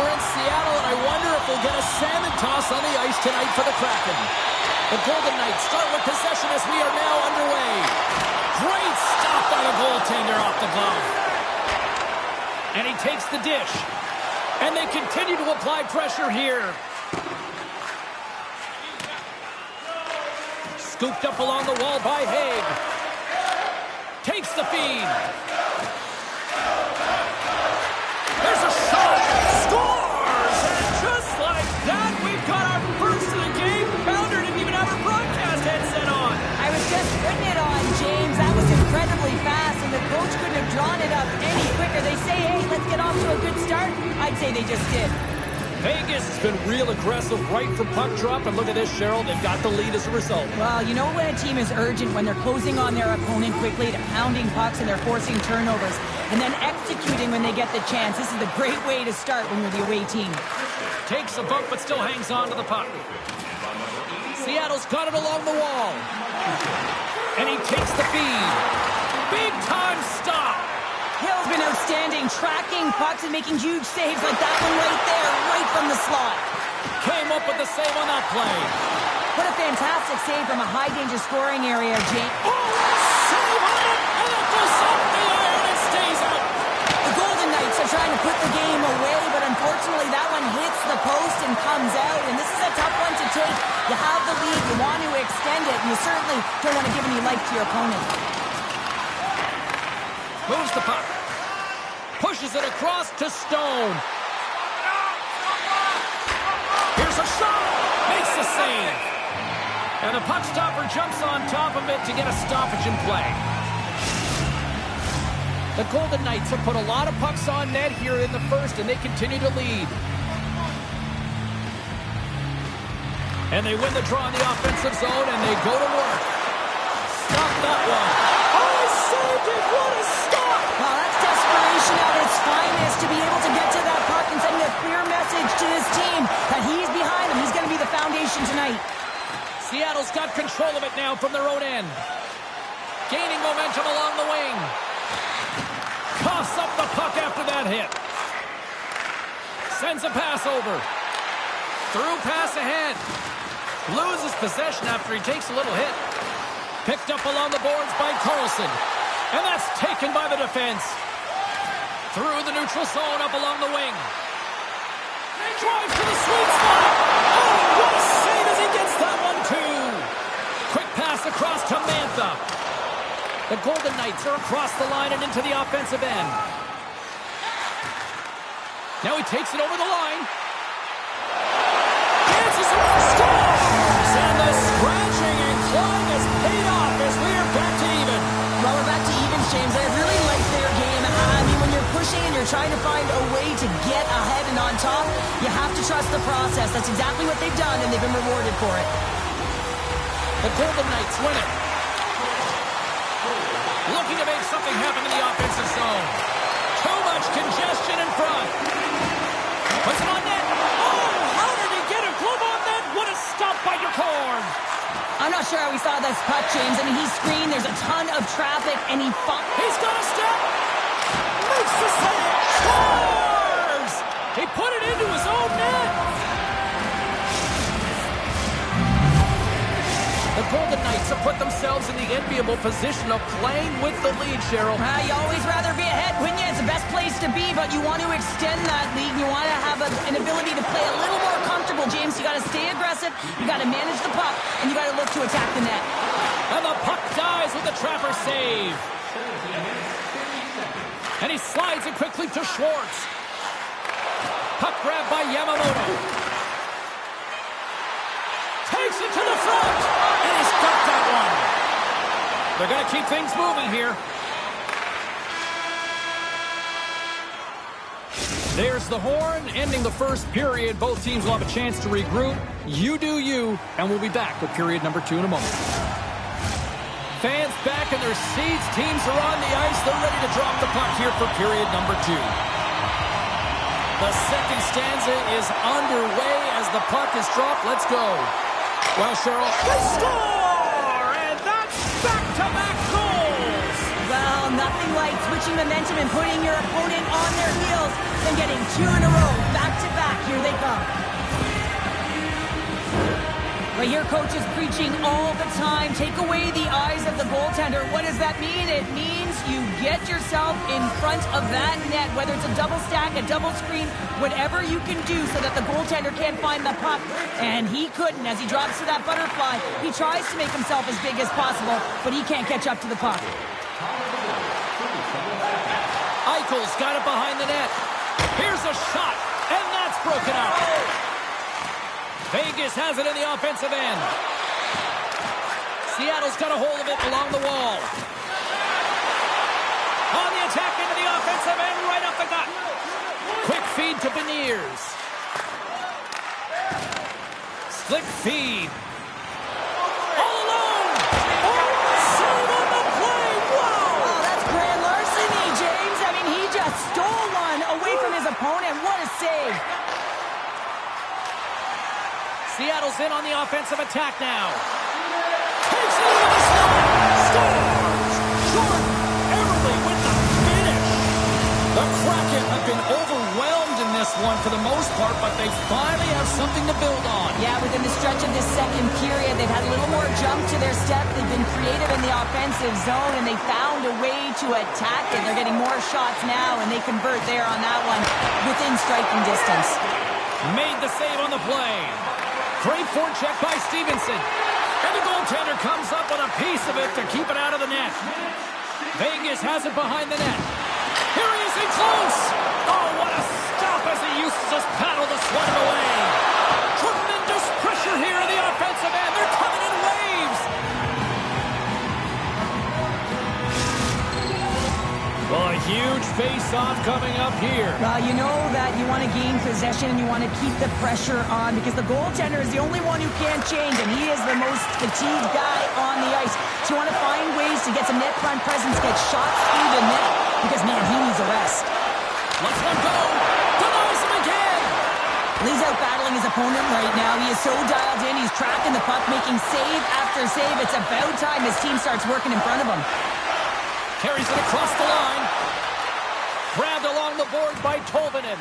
we're in Seattle, and I wonder if we'll get a salmon toss on the ice tonight for the Kraken. The Golden Knights start with possession as we are now underway. Great stop by the goaltender off the glove. And he takes the dish. And they continue to apply pressure here. Scooped up along the wall by Haig. Takes the feed. There's a shot. Scores! And just like that, we've got our first of the game. Pounder didn't even have her broadcast headset on. I was just putting it on, James. That was incredibly fast, and the coach couldn't have drawn it up any quicker. They say, hey, let's get off to a good start. I'd say they just did. Vegas has been real aggressive right from puck drop, and look at this, Cheryl. They've got the lead as a result. Well, you know when a team is urgent, when they're closing on their opponent quickly, they're pounding pucks, and they're forcing turnovers, and then executing when they get the chance. This is a great way to start when you're the away team. Takes a bump, but still hangs on to the puck. Seattle's got it along the wall. And he takes the feed. Big time stop. Hill's been outstanding, tracking pucks and making huge saves like that one right there, right from the slot. Came up with the save on that play. What a fantastic save from a high-danger scoring area, Jake. Oh, save on it, and it goes off the iron and stays out. The Golden Knights are trying to put the game away, but unfortunately that one hits the post and comes out, and this is a tough one to take. You have the lead, you want to extend it, and you certainly don't want to give any life to your opponent. Moves the puck. Pushes it across to Stone. Here's a shot. Makes the save. And the puck stopper jumps on top of it to get a stoppage in play. The Golden Knights have put a lot of pucks on net here in the first, and they continue to lead. And they win the draw in the offensive zone, and they go to work. Stop that one. Oh, he saved it. What a stop. Well, that's desperation at its finest to be able to get to that puck and send a clear message to his team that he's behind them. He's going to be the foundation tonight. Seattle's got control of it now from their own end. Gaining momentum along the wing. Coughs up the puck after that hit. Sends a pass over. Through pass ahead. Loses possession after he takes a little hit. Picked up along the boards by Carlson. And that's taken by the defense. Through the neutral zone up along the wing. Drives to the sweet spot. Oh, what a save as he gets that one too. Quick pass across to Mantha. The Golden Knights are across the line and into the offensive end. Now he takes it over the line. Dances around, scores! And the scratching and clawing has paid off as we are back to even. Well, we're back to evens, James. I really like their game. I mean, when you're pushing and you're trying to find a way to get ahead and on top, you have to trust the process. That's exactly what they've done, and they've been rewarded for it. The Golden Knights win it. Looking to make something happen in the offensive zone. Too much congestion in front. Puts it on net. Oh, how did he get a glove on net? What a stop by Decorn. I'm not sure how we saw this puck, James. I mean, he's screened. There's a ton of traffic, and he fought. He's got a step. Makes the save. Scores! He put it into his own net. The Golden Knights have put themselves in the enviable position of playing with the lead, Cheryl. You always rather be ahead, wouldn't you? It's the best place to be, but you want to extend that lead. You want to have an ability to play a little more comfortable, James. You got to stay aggressive. You got to manage the puck, and you got to look to attack the net. And the puck dies with the trapper save. And he slides it quickly to Schwartz. Puck grab by Yamamoto. Takes it to the front. And he's got that one. They're going to keep things moving here. There's the horn, ending the first period. Both teams will have a chance to regroup. You do you, and we'll be back with period number 2 in a moment. Fans back in their seats. Teams are on the ice. They're ready to drop the puck here for period number 2. The second stanza is underway as the puck is dropped. Let's go. Well, Cheryl, they score! And that's back-to-back goals! Well, nothing like switching momentum and putting your opponent on their heels and getting 2 in a row, back-to-back. Here they come. But here coach is preaching all the time. Take away the eyes of the goaltender. What does that mean? It means you get yourself in front of that net, whether it's a double stack, a double screen, whatever you can do so that the goaltender can't find the puck. And he couldn't as he drops to that butterfly. He tries to make himself as big as possible, but he can't catch up to the puck. Eichel's got it behind the net. Here's a shot, and that's broken out. Vegas has it in the offensive end. Seattle's got a hold of it along the wall. On the attack into the offensive end, right up the gut. Quick feed to Beniers. Slick feed. All alone. Oh, save on the play. Wow. Oh, that's grand larceny, James. I mean, he just stole one away from his opponent. What a save. Seattle's in on the offensive attack now. Takes it into the slot. Scores! Short. Everly with the finish. The Kraken have been overwhelmed in this one for the most part, but they finally have something to build on. Yeah, within the stretch of this second period, they've had a little more jump to their step. They've been creative in the offensive zone, and they found a way to attack it. They're getting more shots now, and they convert there on that one within striking distance. Made the save on the play. Great forecheck by Stevenson. And the goaltender comes up with a piece of it to keep it out of the net. Vegas has it behind the net. Here he is in close. Oh, what a stop as he uses his paddle to swat it away. Tremendous pressure here in the offensive end. They're coming in waves. Well, a huge face-off coming up here. Well, you know that you want to gain possession and you want to keep the pressure on because the goaltender is the only one who can't change, and he is the most fatigued guy on the ice. So you want to find ways to get some net front presence, get shots through the net because, man, he needs a rest. Let's let go. Denies him again. He's out battling his opponent right now. He is so dialed in. He's tracking the puck, making save after save. It's about time his team starts working in front of him. Carries it across the line. Grabbed along the boards by Tolvanen.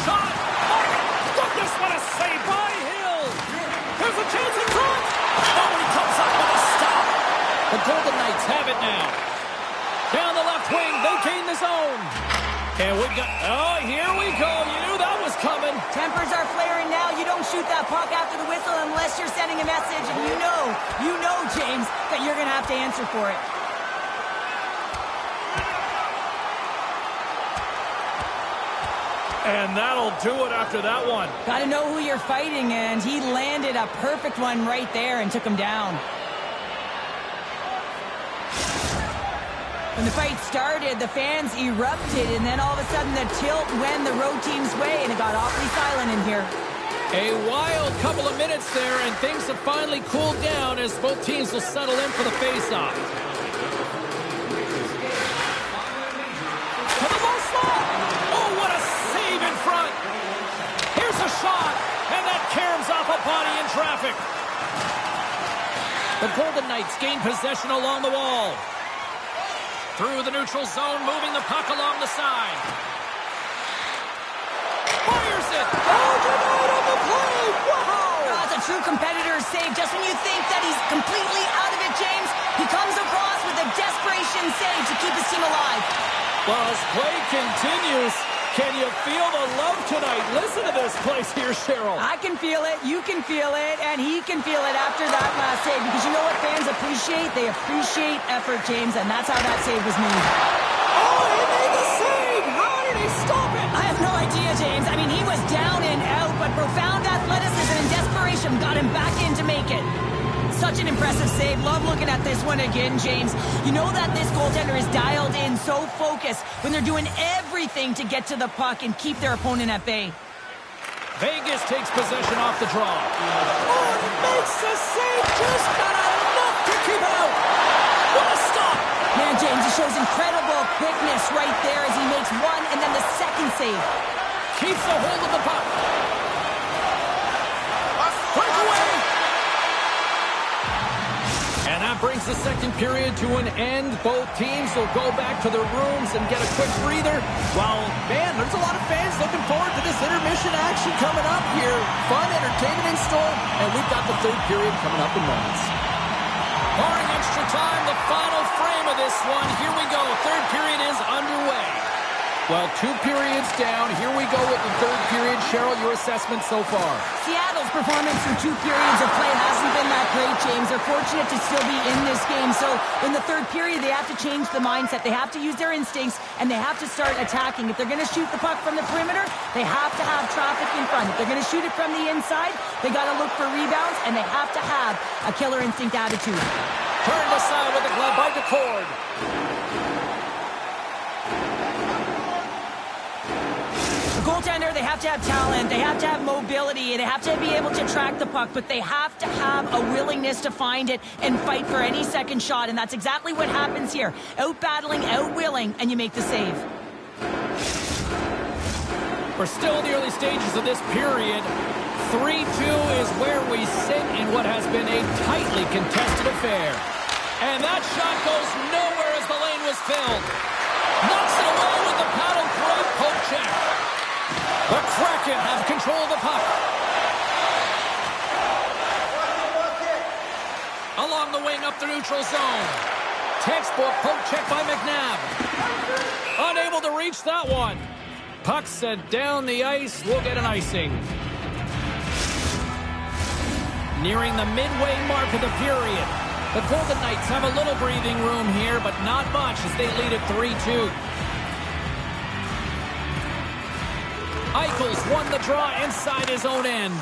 Shot! Oh, goodness, what a save by Hill! There's a chance in front! Oh, and he comes up with a stop! The Golden Knights have it now. Down the left wing, they gain the zone. And we got... Oh, here we go. You knew that was coming. Tempers are flaring now. You don't shoot that puck after the whistle unless you're sending a message. And you know, James, that you're going to have to answer for it. And that'll do it after that one. Got to know who you're fighting, and he landed a perfect one right there and took him down. When the fight started, the fans erupted, and then all of a sudden the tilt went the road team's way, and it got awfully silent in here. A wild couple of minutes there, and things have finally cooled down as both teams will settle in for the face-off. To the low slot! Oh, what a save in front! Here's a shot, and that caroms off a body in traffic. The Golden Knights gain possession along the wall. Through the neutral zone, moving the puck along the side. Fires it! Oh, denied on the play! Wow! That's a true competitor's save. Just when you think that he's completely out of it, James, he comes across with a desperation save to keep his team alive. Well, as play continues, can you feel the love tonight? Listen to this place here, Cheryl. I can feel it, you can feel it, and he can feel it after that last save. Because you know what fans appreciate? They appreciate effort, James, and that's how that save was made. Oh, he made the save! How did he stop it? I have no idea, James. I mean, he was down and out, but profound athleticism and desperation got him back in to make it. Such an impressive save. Love looking at this one again, James. You know that this goaltender is dialed in, so focused when they're doing everything to get to the puck and keep their opponent at bay. Vegas takes possession off the draw. Oh, he makes the save. Just got enough to keep it out. What a stop. Man, James, he shows incredible quickness right there as he makes one and then the second save. Keeps a hold of the puck. Breakaway. And that brings the second period to an end. Both teams will go back to their rooms and get a quick breather. Well, man, there's a lot of fans looking forward to this intermission action coming up here. Fun entertainment in store, and we've got the third period coming up in moments. Barring extra time, the final frame of this one. Here we go. Third period is underway. Well, 2 periods down. Here we go with the third period. Cheryl, your assessment so far? Seattle's performance through 2 periods of play hasn't been that great, James. They're fortunate to still be in this game. So in the third period, they have to change the mindset. They have to use their instincts, and they have to start attacking. If they're going to shoot the puck from the perimeter, they have to have traffic in front. If they're going to shoot it from the inside, they got to look for rebounds, and they have to have a killer instinct attitude. Turned aside with the glove by DeCord. Goaltender, they have to have talent, they have to have mobility, they have to be able to track the puck, but they have to have a willingness to find it and fight for any second shot, and that's exactly what happens here. Out-battling, out-willing, and you make the save. We're still in the early stages of this period. 3-2 is where we sit in what has been a tightly contested affair. And that shot goes nowhere as the lane was filled. Knocks it away with the paddle grab poke check. The Kraken have control of the puck. Along the wing up the neutral zone. Textbook poke check by McNabb. Unable to reach that one. Puck sent down the ice. We'll get an icing. Nearing the midway mark of the period. The Golden Knights have a little breathing room here, but not much as they lead at 3-2. Eichels won the draw inside his own end.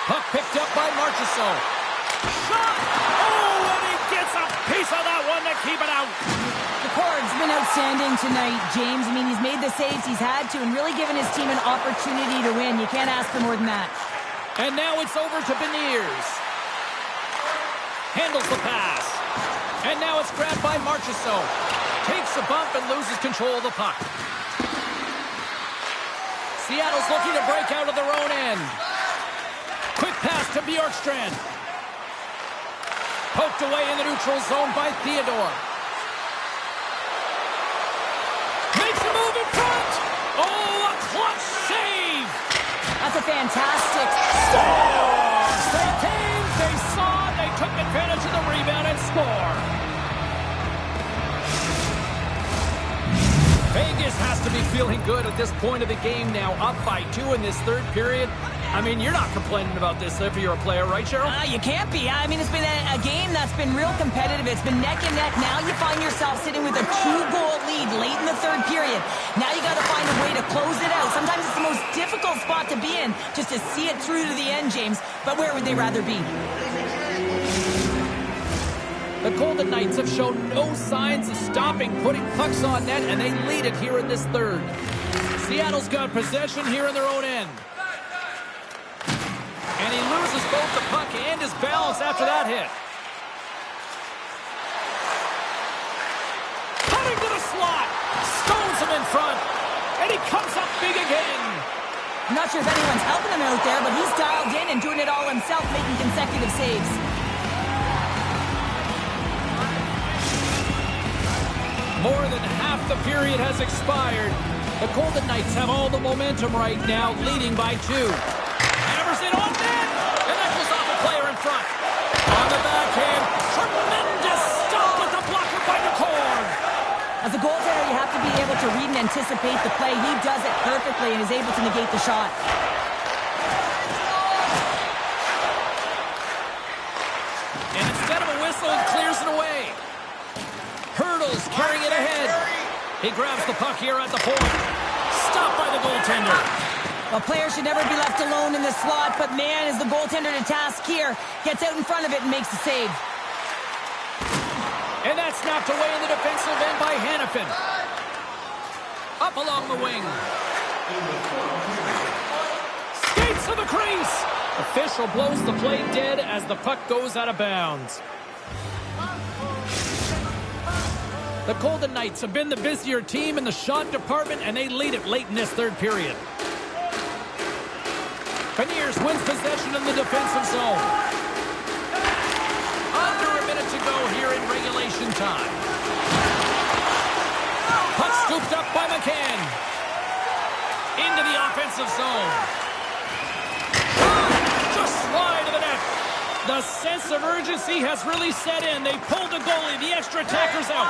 Puck picked up by Marchessault. Shot! Oh, and he gets a piece of that one to keep it out. DeCord's been outstanding tonight, James. I mean, he's made the saves he's had to and really given his team an opportunity to win. You can't ask for more than that. And now it's over to Beniers. Handles the pass. And now it's grabbed by Marchessault. Takes a bump and loses control of the puck. Seattle's looking to break out of their own end. Quick pass to Bjorkstrand. Poked away in the neutral zone by Theodore. Makes a move in front. Oh, a clutch save. That's a fantastic Scores! They came, they saw, they took advantage of the rebound and score. Vegas has to be feeling good at this point of the game now, up by 2 in this third period. I mean, you're not complaining about this if you're a player, right, Cheryl? You can't be. I mean, it's been a game that's been real competitive. It's been neck and neck. Now you find yourself sitting with a 2-goal lead late in the third period. Now you got to find a way to close it out. Sometimes it's the most difficult spot to be in, just to see it through to the end, James. But where would they rather be? The Golden Knights have shown no signs of stopping putting pucks on net, and they lead it here in this third. Seattle's got possession here in their own end. And he loses both the puck and his balance after that hit. Cutting to the slot. Stones him in front. And he comes up big again. I'm not sure if anyone's helping him out there, but he's dialed in and doing it all himself, making consecutive saves. More than half the period has expired. The Golden Knights have all the momentum right now, leading by 2. Hammers it on net, and that goes off a player in front. On the backhand, tremendous stop with the blocker by DeCord. As a goaltender, you have to be able to read and anticipate the play. He does it perfectly and is able to negate the shot. And instead of a whistle, it clears it away. Hurdles carrying it ahead. He grabs the puck here at the point. Stopped by the goaltender. Well, players should never be left alone in the slot, but man, is the goaltender to task here. Gets out in front of it and makes the save. And that's knocked away in the defensive end by Hannafin. Up along the wing. Skates to the crease. Official blows the play dead as the puck goes out of bounds. The Golden Knights have been the busier team in the shot department, and they lead it late in this third period. Beniers wins possession in the defensive zone. minute to go here in regulation time. Puck scooped up by McCann. Into the offensive zone. Just wide of the net. The sense of urgency has really set in. They pulled the goalie. The extra attacker's out.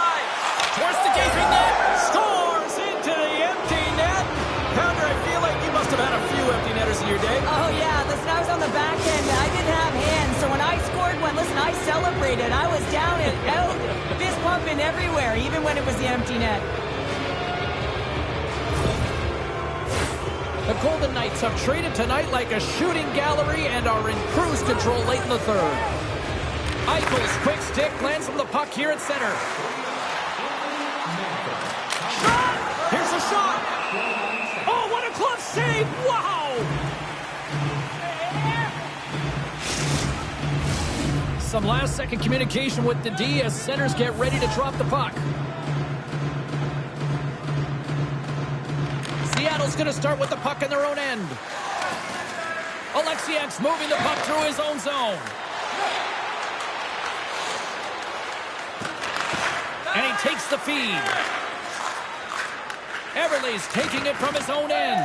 Towards the gaping net. Scores into the empty net. Pounder, I feel like you must have had a few empty netters in your day. Oh, yeah. Listen, I was on the back end. I didn't have hands. So when I scored one, listen, I celebrated. I was down and out, fist pumping everywhere, even when it was the empty net. The Golden Knights have traded tonight like a shooting gallery and are in cruise control late in the third. Eichel's quick stick lands from the puck here at center. Shot! Here's a shot! Oh, what a glove save! Wow! Some last-second communication with the D as centers get ready to drop the puck. Seattle's going to start with the puck in their own end. Alexiak's moving the puck through his own zone. And he takes the feed. Everly's taking it from his own end.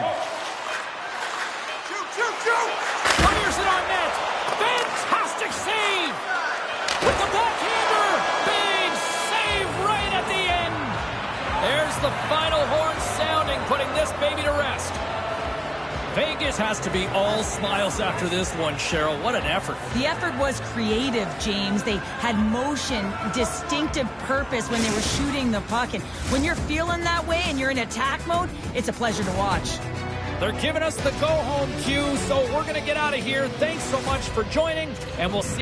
Shoot! Fires it on net. Fantastic save. With the backhander. Big save right at the end. There's the final horn sounding, putting this baby to rest. Vegas has to be all smiles after this one, Cheryl. What an effort. The effort was creative, James. They had motion, distinctive purpose when they were shooting the puck. And when you're feeling that way and you're in attack mode, it's a pleasure to watch. They're giving us the go-home cue, so we're going to get out of here. Thanks so much for joining, and we'll see